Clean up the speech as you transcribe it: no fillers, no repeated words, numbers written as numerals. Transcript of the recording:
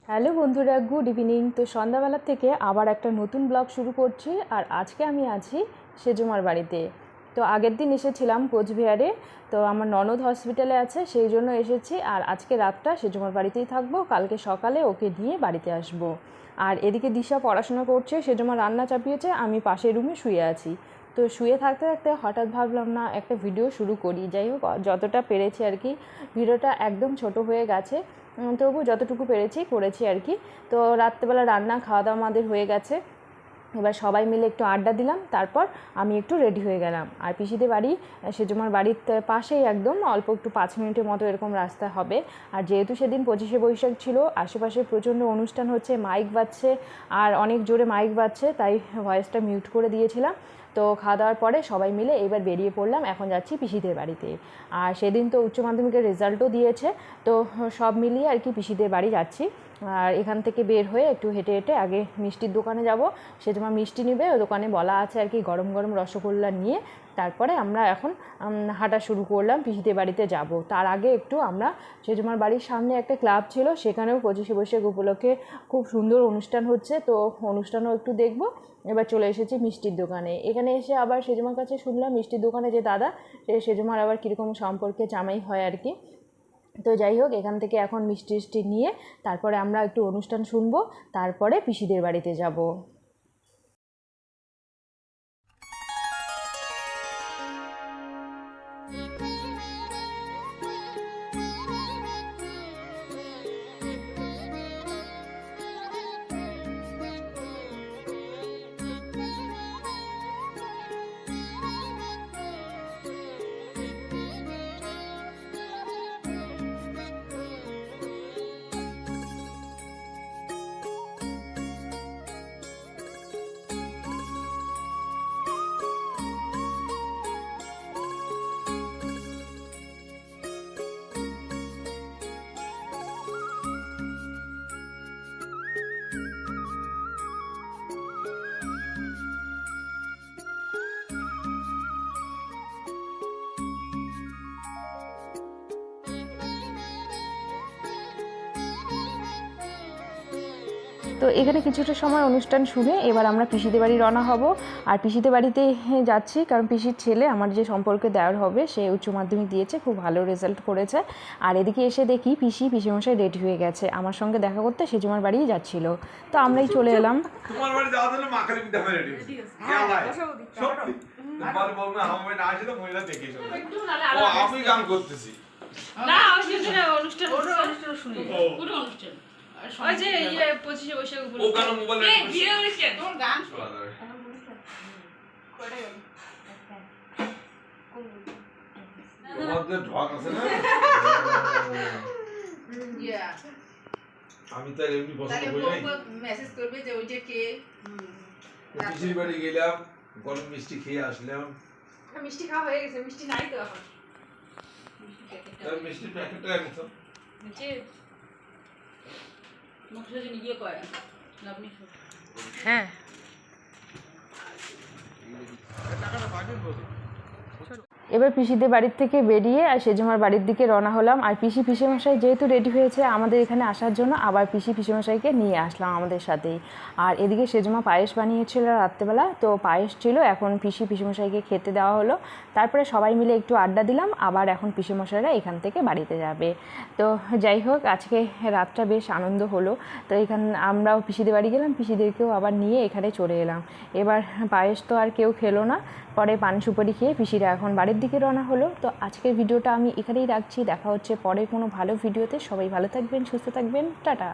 Hello বন্ধুরা, good evening. তো সন্ধ্যাবেলা থেকে আবার একটা নতুন ব্লগ শুরু করছি। আর আজকে আমি আছি সেজমার বাড়িতে। তো আগের দিন এসেছিলাম কোচবিহারে, তো আমার ননদ হসপিটালে আছে সেই জন্য এসেছি। আর আজকে রাতটা সেজমার বাড়িতেই থাকবো, কালকে সকালে ওকে নিয়ে বাড়িতে আসব। আর এদিকে দিশা পড়াশোনা করছে, সেজমা রান্না চাপিয়েছে, আমি পাশের রুমে শুয়ে আছি। তো শুয়ে থাকতে থাকতে হঠাৎ ভাবলাম না একটা ভিডিও শুরু করি। যাই হোক, যতটা পেরেছি আর কি। ভিডিওটা একদম ছোট হয়ে গেছে, তবু যতটুকু পেরেছি করেছি আর কি। তো রাত্রেবেলা রান্না খাওয়া দাওয়া আমাদের হয়ে গেছে, এবার সবাই মিলে একটু আড্ডা দিলাম, তারপর আমি একটু রেডি হয়ে গেলাম। আর পিসিদের বাড়ি সেজমার বাড়ির পাশেই, একদম অল্প একটু 5 মিনিটের মতো এরকম রাস্তা হবে। আর যেহেতু সেদিন 25শে বৈশাখ ছিল, আশেপাশে প্রচণ্ড অনুষ্ঠান হচ্ছে, মাইক বাজছে, আর অনেক জোরে মাইক বাজছে, তাই ভয়েসটা মিউট করে দিয়েছিলাম। তো খাওয়া দাওয়ার পরে সবাই মিলে এবার বেরিয়ে পড়লাম, এখন যাচ্ছি পিসিদের বাড়িতে। আর সেদিন তো উচ্চ মাধ্যমিকের রেজাল্টও দিয়েছে, তো সব মিলিয়ে আর কি পিসিদের বাড়ি যাচ্ছি। আর এখান থেকে বের হয়ে একটু হেঁটে হেঁটে আগে মিষ্টির দোকানে যাব। সে তোমার মিষ্টি নেবে, ওই দোকানে বলা আছে আর কি, গরম গরম রসগোল্লা নিয়ে তারপরে আমরা এখন হাঁটা শুরু করলাম, পিসিদের বাড়িতে যাব। তার আগে একটু আমরা সেজমার বাড়ির সামনে একটা ক্লাব ছিল, সেখানেও 25শে বৈশাখ উপলক্ষে খুব সুন্দর অনুষ্ঠান হচ্ছে, তো অনুষ্ঠানও একটু দেখব। এবার চলে এসেছি মিষ্টির দোকানে। এখানে এসে আবার সেজমার কাছে শুনলাম মিষ্টির দোকানে যে দাদা, সেজমার আবার কীরকম সম্পর্কে জামাই হয় আর কি। তো যাই হোক, এখান থেকে এখন মিষ্টি নিয়ে তারপরে আমরা একটু অনুষ্ঠান শুনবো, তারপরে পিসিদের বাড়িতে যাব। তো এখানে কিছুটা সময় অনুষ্ঠান শুনে এবার আমরা পিসিদের বাড়ি রওনা হব। আর পিসিদের বাড়িতে যাচ্ছি কারণ পিসির ছেলে, আমার যে সম্পর্কে দেওয়ার হবে, সে উচ্চ মাধ্যমিক দিয়েছে, খুব ভালো রেজাল্ট করেছে। আর এদিকে এসে দেখি পিসিমশাই রেডি হয়ে গেছে, আমার সঙ্গে দেখা করতে সেজমার বাড়িই যাচ্ছিল। তো আমরাই চলে এলাম। তোমার বাড়ি যাওয়ার জন্য মা খালি বিদা হয়ে রেডি সত্যি তোমার বউ না আমি না আসলে মহিলা দেখে ও আমি গান করতেছি না অনুষ্ঠান শুনি পুরো অনুষ্ঠান ওই যে 25শে বৈশাখ ও গান মোবাইলে ভিডিও অনুষ্ঠান তোর গান শোনা যাবে তোমাদের ঢক আছে না ইয়া আমি তো এমনি বসে তাহলে বই নাই মেসেজ করবে যে ওই যে কে পিসির বাড়ি গেলাম, গরম মিষ্টি খেয়ে আসলাম। মিষ্টি খাওয়া হয়ে গেছে, মিষ্টি নাই তো এখন। তার মিষ্টি প্যাকেটটা এনেছো নিচে মকসুদ নিয়ে কয় আপনি হ্যাঁ, টাকাটা বাকি বল। এবার পিসিদের বাড়ির থেকে বেরিয়ে আর সেজমার বাড়ির দিকে রওনা হলাম। আর পিসিমশাই যেহেতু রেডি হয়েছে আমাদের এখানে আসার জন্য, আবার পিসিমশাইকে নিয়ে আসলাম আমাদের সাথেই। আর এদিকে সেজমা পায়েস বানিয়েছিল রাত্রেবেলা, তো পায়েস ছিল, এখন পিসিমশাইকে খেতে দেওয়া হলো। তারপরে সবাই মিলে একটু আড্ডা দিলাম, আবার এখন পিসিমশাইরা এখান থেকে বাড়িতে যাবে। তো যাই হোক, আজকে রাতটা বেশ আনন্দ হলো। তো আমরাও পিসিদের বাড়ি গেলাম, পিসিদেরকেও আবার নিয়ে এখানে চলে এলাম। এবার পায়েস তো আর কেউ খেলো না, পরে পান সুপারি খেয়ে পিসিরা এখন বাড়ির দিকে রওনা হলো। তো আজকের ভিডিওটা আমি এখানেই রাখছি, দেখা হচ্ছে পরে কোনো ভালো ভিডিওতে। সবাই ভালো থাকবেন, সুস্থ থাকবেন, টাটা।